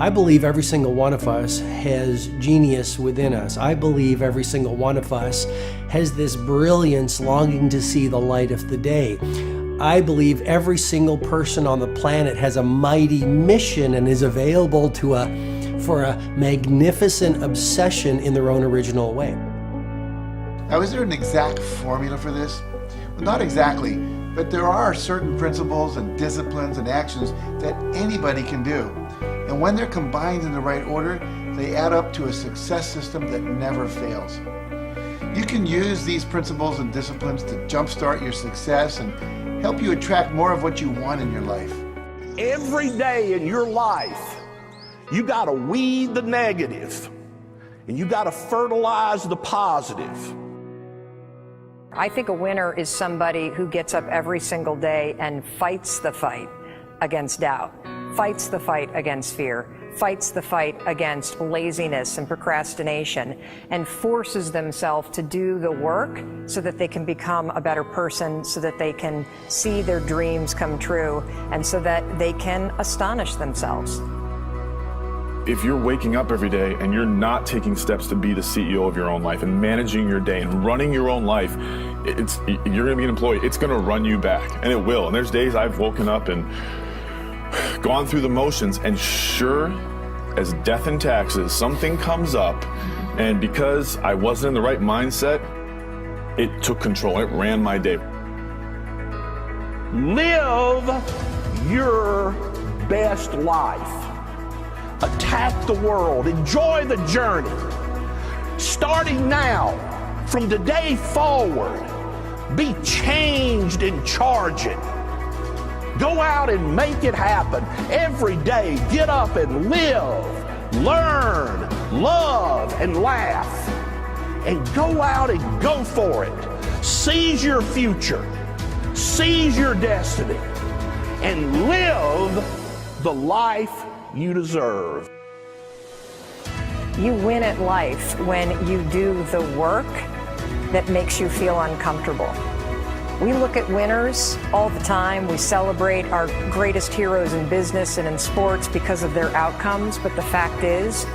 I believe every single one of us has genius within us. I believe every single one of us has this brilliance longing to see the light of the day. I believe every single person on the planet has a mighty mission and is available for a magnificent obsession in their own original way. Now, is there an exact formula for this? Well, not exactly, but there are certain principles and disciplines and actions that anybody can do. And when they're combined in the right order, they add up to a success system that never fails. You can use these principles and disciplines to jumpstart your success and help you attract more of what you want in your life. Every day in your life, you got to weed the negative and you got to fertilize the positive. I think a winner is somebody who gets up every single day and fights the fight against doubt, fights the fight against fear, fights the fight against laziness and procrastination, and forces themselves to do the work so that they can become a better person, so that they can see their dreams come true, and so that they can astonish themselves. If you're waking up every day and you're not taking steps to be the CEO of your own life and managing your day and running your own life, you're gonna be an employee. It's gonna run you back, and it will. And there's days I've woken up and gone through the motions, and sure as death and taxes, something comes up, and because I wasn't in the right mindset, it took control. It ran my day. Live your best life. Attack the world. Enjoy the journey. Starting now, from today forward, be changed and charge it. Go out and make it happen. Every day, get up and live, learn, love, and laugh. And go out and go for it. Seize your future. Seize your destiny. And live the life you deserve. You win at life when you do the work that makes you feel uncomfortable. We look at winners all the time. We celebrate our greatest heroes in business and in sports because of their outcomes, but the fact is,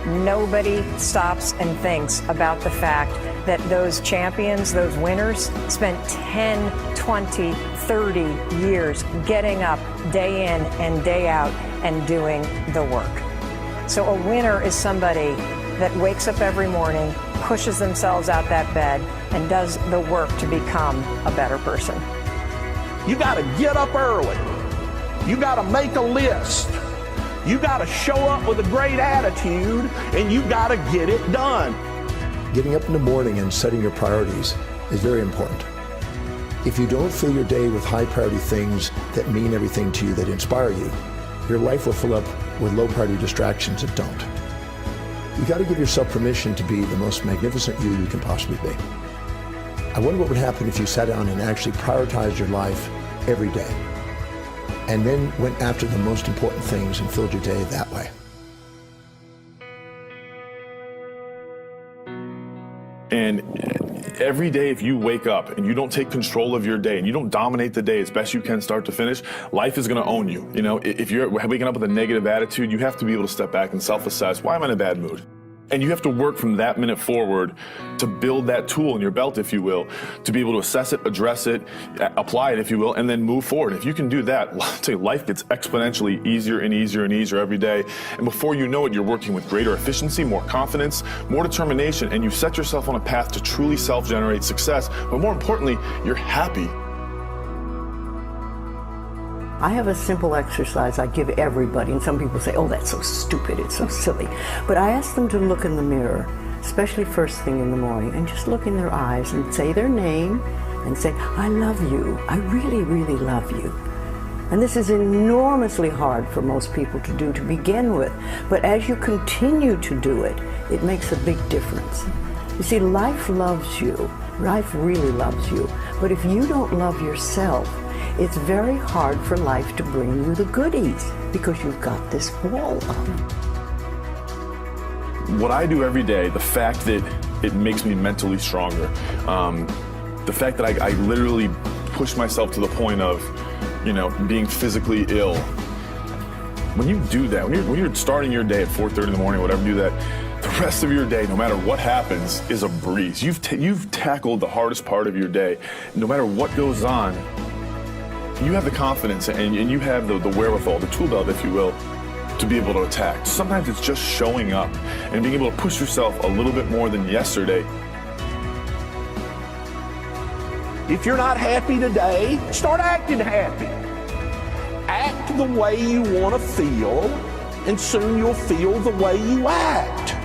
nobody stops and thinks about the fact that those champions, those winners, spent 10, 20, 30 years getting up day in and day out and doing the work. So a winner is somebody that wakes up every morning, pushes themselves out that bed, and does the work to become a better person. You got to get up early. You got to make a list. You got to show up with a great attitude, and you got to get it done. Getting up in the morning and setting your priorities is very important. If you don't fill your day with high priority things that mean everything to you, that inspire you, your life will fill up with low priority distractions that don't. You got to give yourself permission to be the most magnificent you can possibly be. I wonder what would happen if you sat down and actually prioritized your life every day, and then went after the most important things and filled your day that way. And every day, if you wake up and you don't take control of your day and you don't dominate the day as best you can start to finish, life is going to own you. You know, if you're waking up with a negative attitude, you have to be able to step back and self-assess. Why am I in a bad mood? And you have to work from that minute forward to build that tool in your belt, if you will, to be able to assess it, address it, apply it, if you will, and then move forward. If you can do that, I'll tell you, life gets exponentially easier and easier and easier every day. And before you know it, you're working with greater efficiency, more confidence, more determination, and you set yourself on a path to truly self-generate success. But more importantly, you're happy. I have a simple exercise I give everybody, and some people say, oh, that's so stupid, it's so silly. But I ask them to look in the mirror, especially first thing in the morning, and just look in their eyes and say their name and say, I love you. I really, really love you. And this is enormously hard for most people to do to begin with. But as you continue to do it, it makes a big difference. You see, life loves you. Life really loves you. But if you don't love yourself, it's very hard for life to bring you the goodies because you've got this wall up. What I do every day, the fact that it makes me mentally stronger, the fact that I literally push myself to the point of, you know, being physically ill, When you do that, when you're starting your day at 4:30 in the morning, whatever, do that, the rest of your day, no matter what happens, is a breeze. You've tackled the hardest part of your day. No matter what goes on, you have the confidence and you have the wherewithal, the tool belt, if you will, to be able to attack. Sometimes it's just showing up and being able to push yourself a little bit more than yesterday. If you're not happy today, start acting happy. Act the way you want to feel, and soon you'll feel the way you act.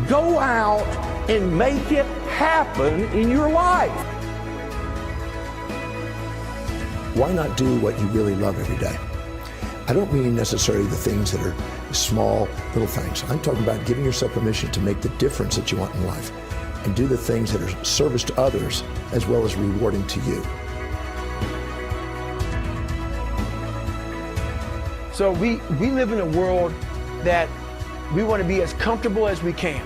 Go out and make it happen in your life. Why not do what you really love every day? I don't mean necessarily the things that are small, little things. I'm talking about giving yourself permission to make the difference that you want in life and do the things that are service to others as well as rewarding to you. So we live in a world that we want to be as comfortable as we can.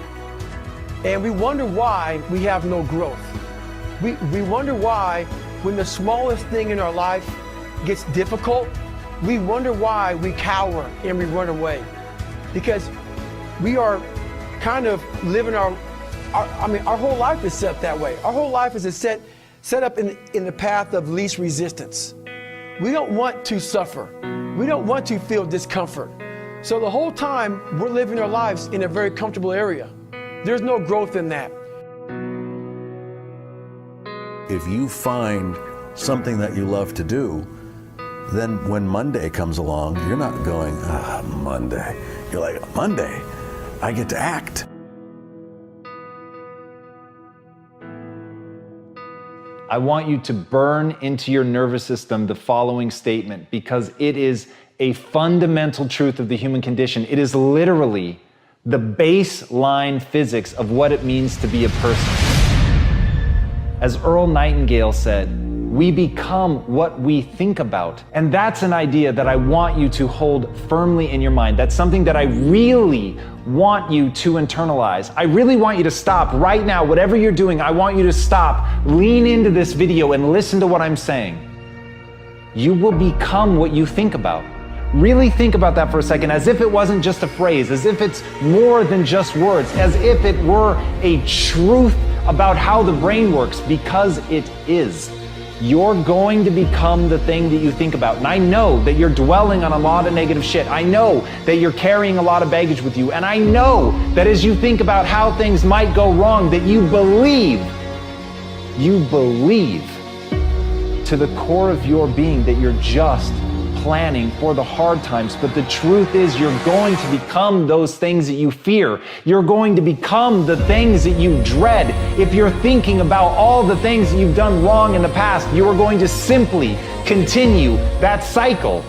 And we wonder why we have no growth. We wonder why when the smallest thing in our life gets difficult, we wonder why we cower and we run away. Because we are kind of living our whole life is set that way. Our whole life is set up in the path of least resistance. We don't want to suffer. We don't want to feel discomfort. So the whole time we're living our lives in a very comfortable area. There's no growth in that. If you find something that you love to do, then when Monday comes along, you're not going, Monday. You're like, Monday, I get to act. I want you to burn into your nervous system the following statement because it is a fundamental truth of the human condition. It is literally the baseline physics of what it means to be a person. As Earl Nightingale said, we become what we think about. And that's an idea that I want you to hold firmly in your mind. That's something that I really want you to internalize. I really want you to stop right now. Whatever you're doing, I want you to stop, lean into this video and listen to what I'm saying. You will become what you think about. Really think about that for a second, as if it wasn't just a phrase, as if it's more than just words, as if it were a truth about how the brain works, because it is. You're going to become the thing that you think about. And I know that you're dwelling on a lot of negative shit. I know that you're carrying a lot of baggage with you. And I know that as you think about how things might go wrong, that you believe to the core of your being that you're just planning for the hard times. But the truth is, you're going to become those things that you fear. You're going to become the things that you dread. If you're thinking about all the things that you've done wrong in the past, you are going to simply continue that cycle.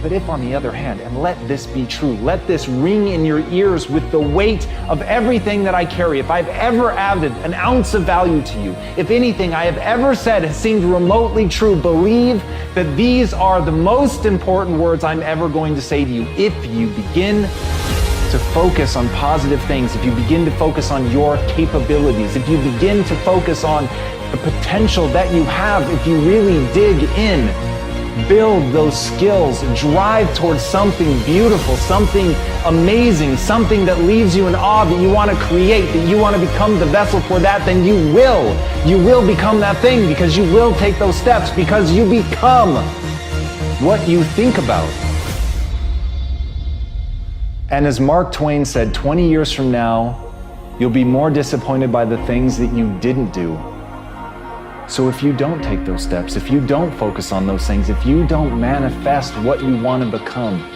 But if, on the other hand, and let this be true, let this ring in your ears with the weight of everything that I carry, if I've ever added an ounce of value to you, if anything I have ever said has seemed remotely true, believe that these are the most important words I'm ever going to say to you. If you begin to focus on positive things, if you begin to focus on your capabilities, if you begin to focus on the potential that you have, if you really dig in, build those skills, drive towards something beautiful, something amazing, something that leaves you in awe, that you want to create, that you want to become the vessel for that, then you will become that thing, because you will take those steps, because you become what you think about. And as Mark Twain said, 20 years from now, you'll be more disappointed by the things that you didn't do. So if you don't take those steps, if you don't focus on those things, if you don't manifest what you want to become,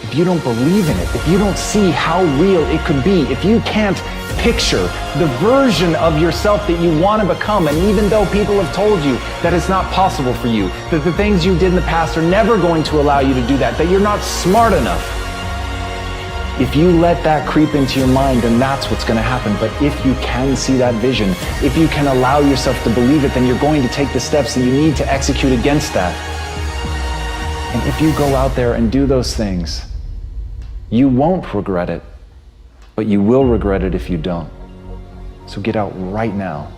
if you don't believe in it, if you don't see how real it could be, if you can't picture the version of yourself that you want to become, and even though people have told you that it's not possible for you, that the things you did in the past are never going to allow you to do that you're not smart enough, if you let that creep into your mind, then that's what's going to happen. But if you can see that vision, if you can allow yourself to believe it, then you're going to take the steps that you need to execute against that. And if you go out there and do those things, you won't regret it, but you will regret it if you don't. So get out right now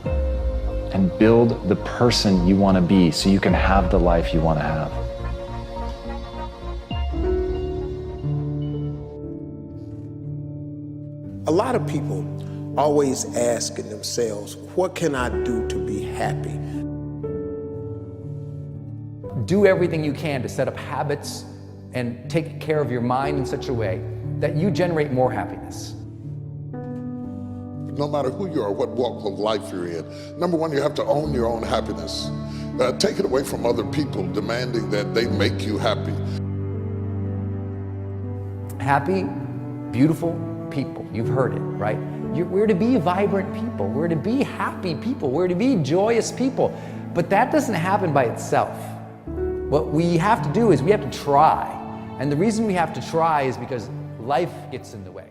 and build the person you want to be so you can have the life you want to have. A lot of people always asking themselves, what can I do to be happy? Do everything you can to set up habits and take care of your mind in such a way that you generate more happiness. No matter who you are, what walk of life you're in, number one, you have to own your own happiness. Take it away from other people demanding that they make you happy. Happy, beautiful people. You've heard it, right? We're to be vibrant people. We're to be happy people. We're to be joyous people. But that doesn't happen by itself. What we have to do is we have to try. And the reason we have to try is because life gets in the way.